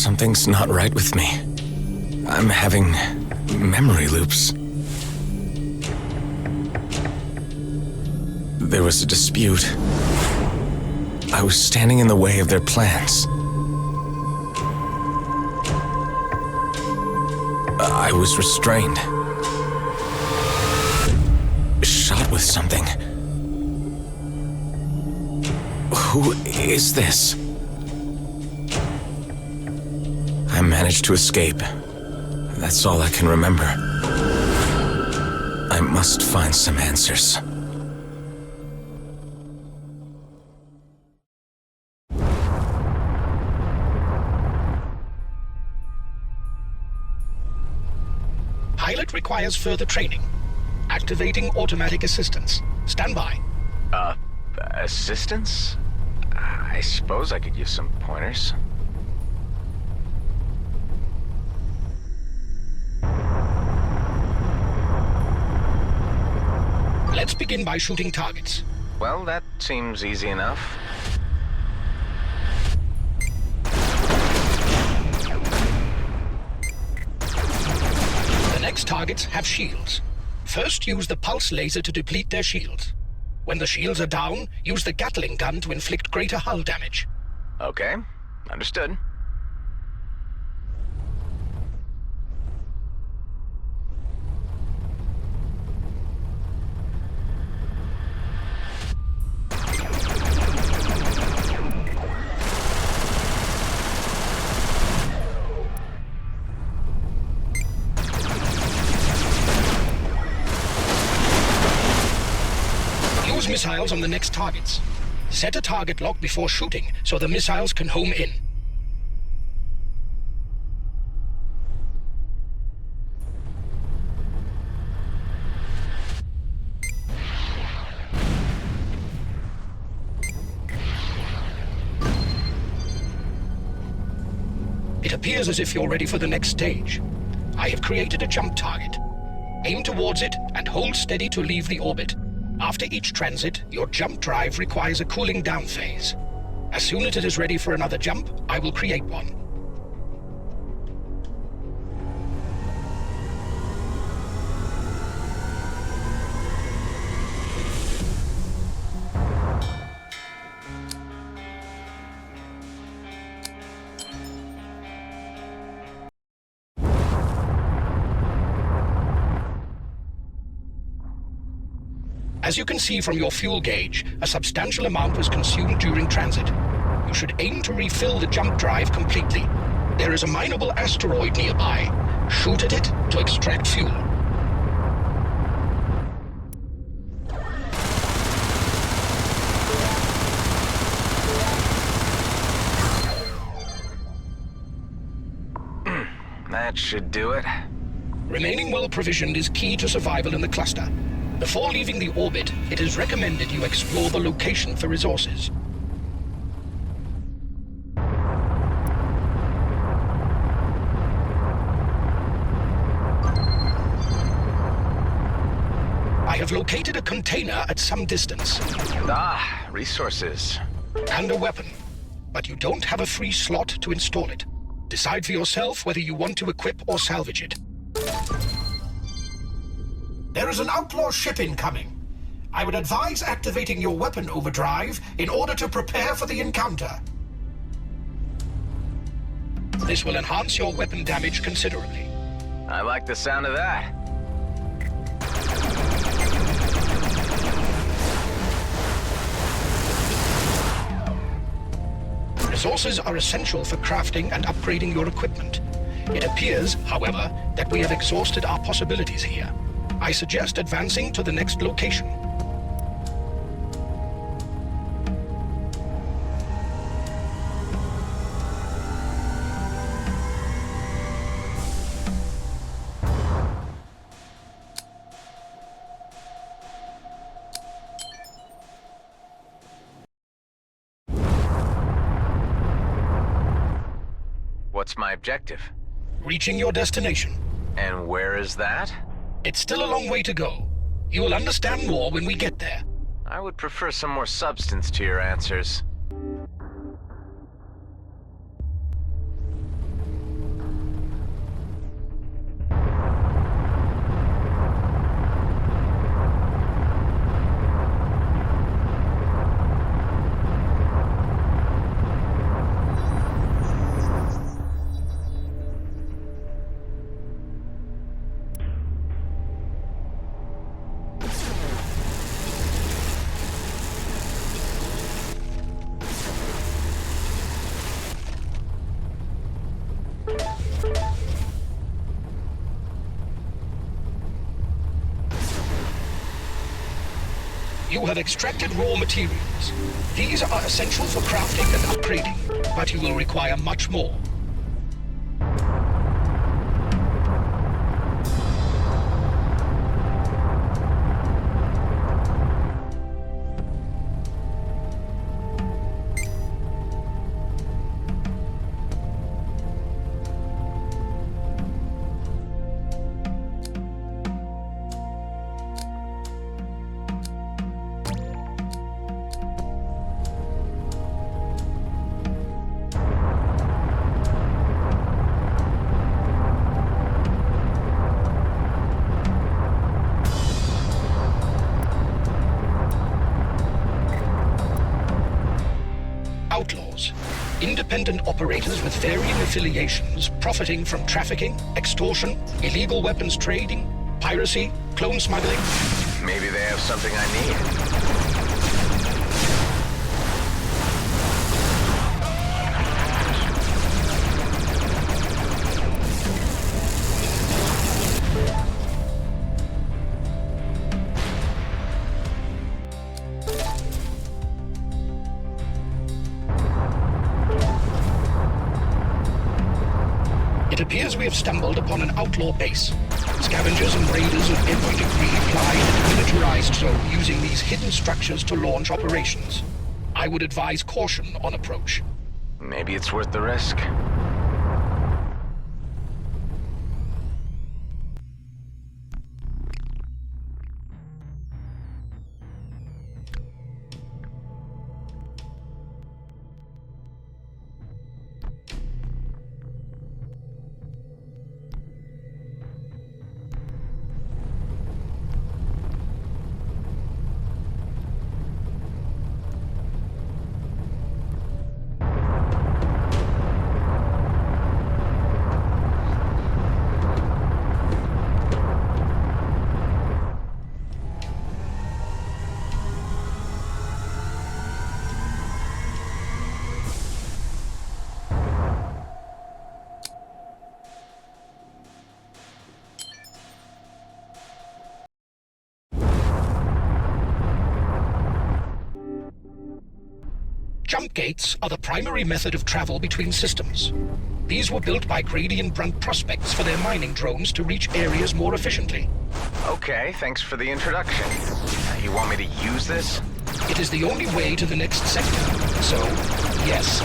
Something's not right with me. I'm having memory loops. There was a dispute. I was standing in the way of their plans. I was restrained. Shot with something. Who is this? I managed to escape. That's all I can remember. I must find some answers. Pilot requires further training. Activating automatic assistance. Stand by. Assistance? I suppose I could use some pointers. Let's begin by shooting targets. Well, that seems easy enough. The next targets have shields. First, use the pulse laser to deplete their shields. When the shields are down, use the Gatling gun to inflict greater hull damage. Okay, understood. Use missiles on the next targets. Set a target lock before shooting so the missiles can home in. It appears as if you're ready for the next stage. I have created a jump target. Aim towards it and hold steady to leave the orbit. After each transit, your jump drive requires a cooling down phase. As soon as it is ready for another jump, I will create one. As you can see from your fuel gauge, a substantial amount was consumed during transit. You should aim to refill the jump drive completely. There is a mineable asteroid nearby. Shoot at it to extract fuel. That should do it. Remaining well-provisioned is key to survival in the cluster. Before leaving the orbit, it is recommended you explore the location for resources. I have located a container at some distance. Ah, resources. And a weapon. But you don't have a free slot to install it. Decide for yourself whether you want to equip or salvage it. There is an outlaw ship incoming. I would advise activating your weapon overdrive in order to prepare for the encounter. This will enhance your weapon damage considerably. I like the sound of that. Resources are essential for crafting and upgrading your equipment. It appears, however, that we have exhausted our possibilities here. I suggest advancing to the next location. What's my objective? Reaching your destination. And where is that? It's still a long way to go. You will understand more when we get there. I would prefer some more substance to your answers. You have extracted raw materials. These are essential for crafting and upgrading, but you will require much more. Outlaws. Independent operators with varying affiliations profiting from trafficking, extortion, illegal weapons trading, piracy, clone smuggling. Maybe they have something I need. It appears we have stumbled upon an outlaw base. Scavengers and raiders of every degree ply the demilitarized zone using these hidden structures to launch operations. I would advise caution on approach. Maybe it's worth the risk. Jump gates are the primary method of travel between systems. These were built by Grady and Brunt prospects for their mining drones to reach areas more efficiently. Okay, thanks for the introduction. You want me to use this? It is the only way to the next sector, so, yes.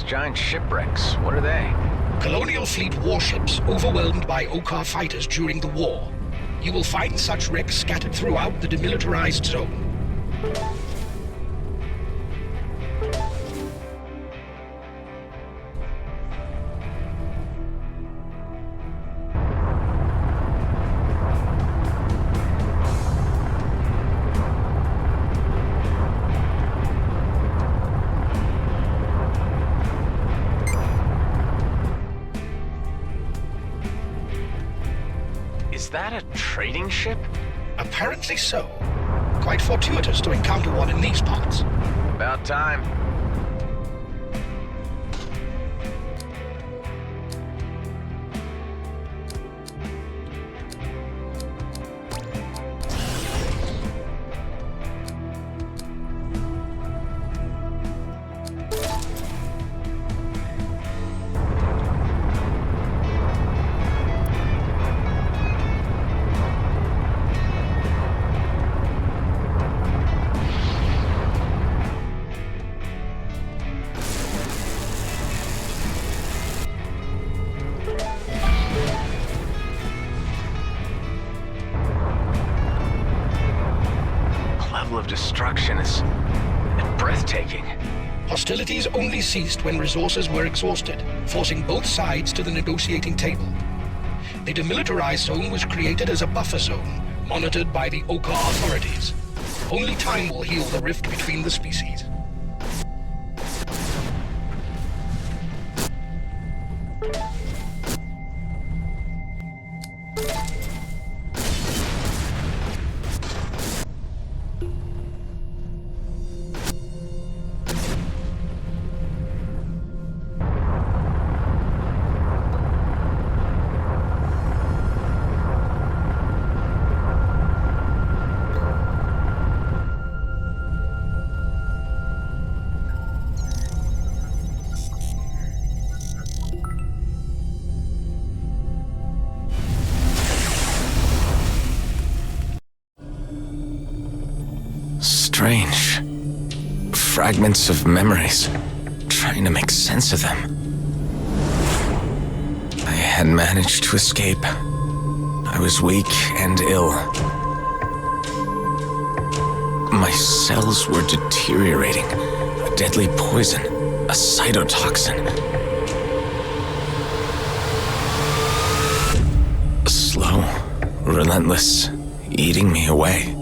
Giant shipwrecks. What are they? Colonial fleet warships overwhelmed by Okar fighters during the war. You will find such wrecks scattered throughout the demilitarized zone. Is that a trading ship? Apparently so. Quite fortuitous to encounter one in these parts. About time. Of destruction is breathtaking. Hostilities only ceased when resources were exhausted, forcing both sides to the negotiating table. The demilitarized zone was created as a buffer zone, monitored by the Okar authorities. Only time will heal the rift between the species. strange. Fragments of memories, trying to make sense of them. I had managed to escape. I was weak and ill. My cells were deteriorating. A deadly poison, a cytotoxin. Slow, relentless, eating me away.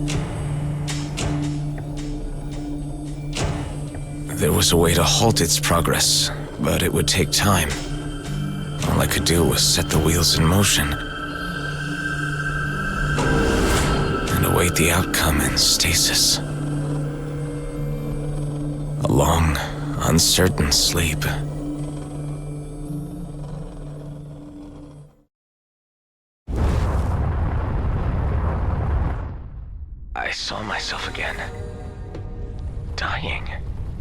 There was a way to halt its progress, but it would take time. All I could do was set the wheels in motion and await the outcome in stasis. A long, uncertain sleep. I saw myself again, dying.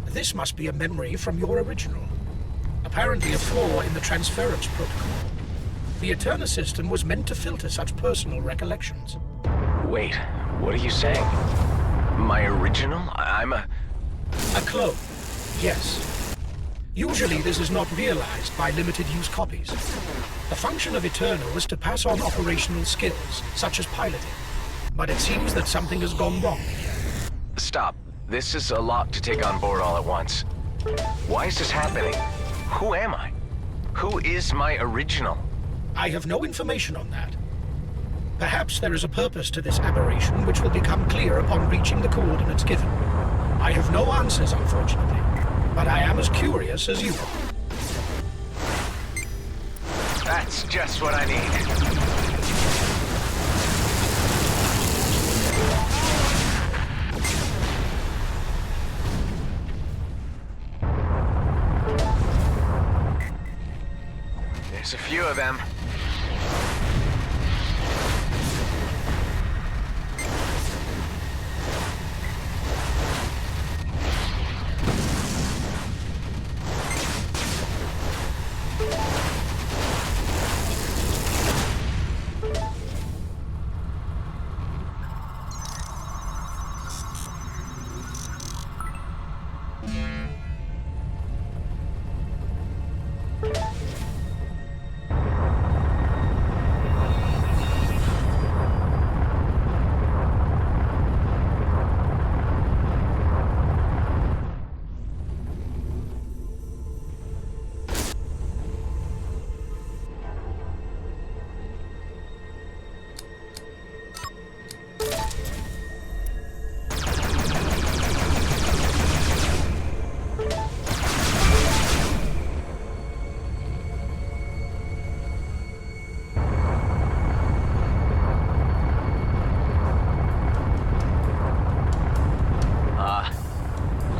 This must be a memory from your original. Apparently a flaw in the transference protocol. The Eterna system was meant to filter such personal recollections. Wait, what are you saying? My original? I'm a... A clone, yes. Usually this is not realized by limited-use copies. The function of Eterna was to pass on operational skills, such as piloting. But it seems that something has gone wrong. Stop. This is a lot to take on board all at once. Why is this happening? Who am I? Who is my original? I have no information on that. Perhaps there is a purpose to this aberration which will become clear upon reaching the coordinates given. I have no answers, unfortunately, but I am as curious as you are. That's just what I need. There's a few of them.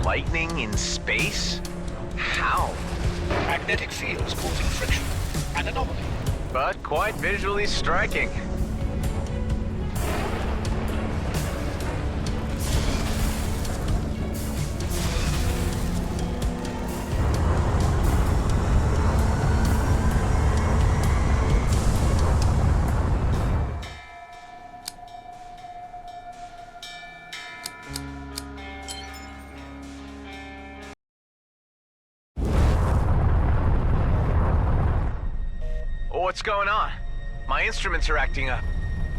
Lightning in space? How? Magnetic fields causing friction. An anomaly. But quite visually striking. What's going on? My instruments are acting up.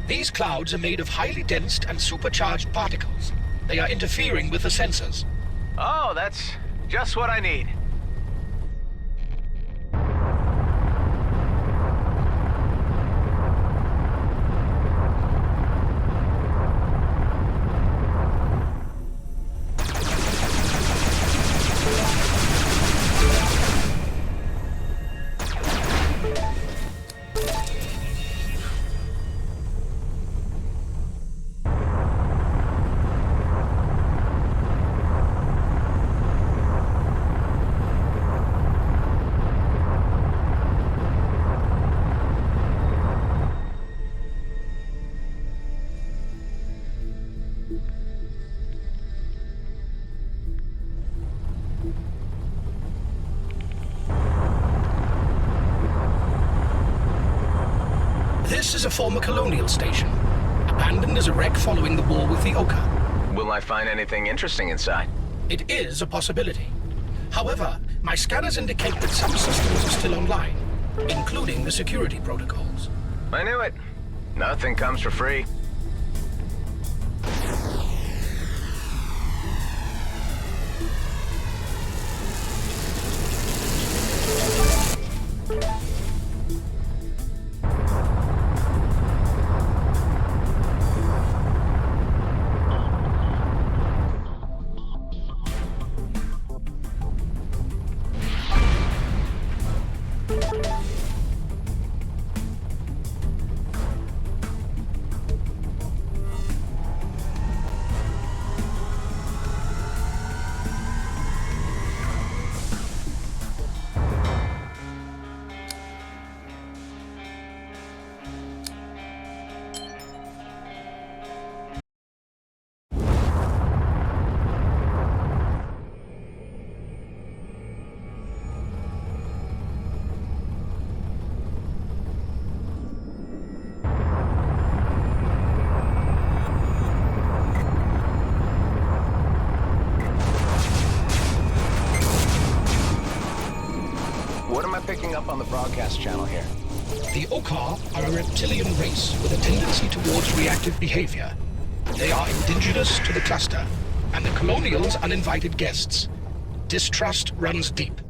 These clouds are made of highly dense and supercharged particles. They are interfering with the sensors. Oh, that's just what I need. This is a former colonial station, abandoned as a wreck following the war with the Oka. Will I find anything interesting inside? It is a possibility. However, my scanners indicate that some systems are still online, including the security protocols. I knew it. Nothing comes for free. What am I picking up on the broadcast channel here? The Okar are a reptilian race with a tendency towards reactive behavior. They are indigenous to the cluster, and the Colonials' uninvited guests. Distrust runs deep.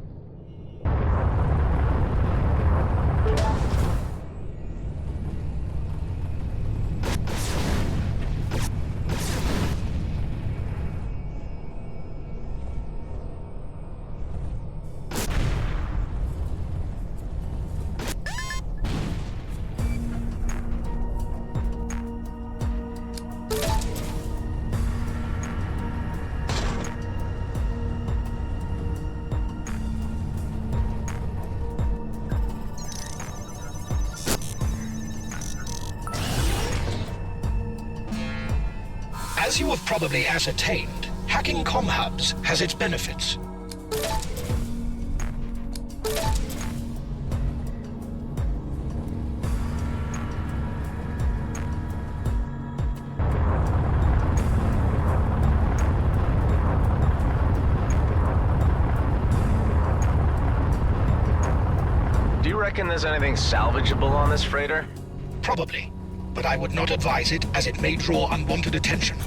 As you have probably ascertained, hacking comm hubs has its benefits. Do you reckon there's anything salvageable on this freighter? Probably, but I would not advise it as it may draw unwanted attention.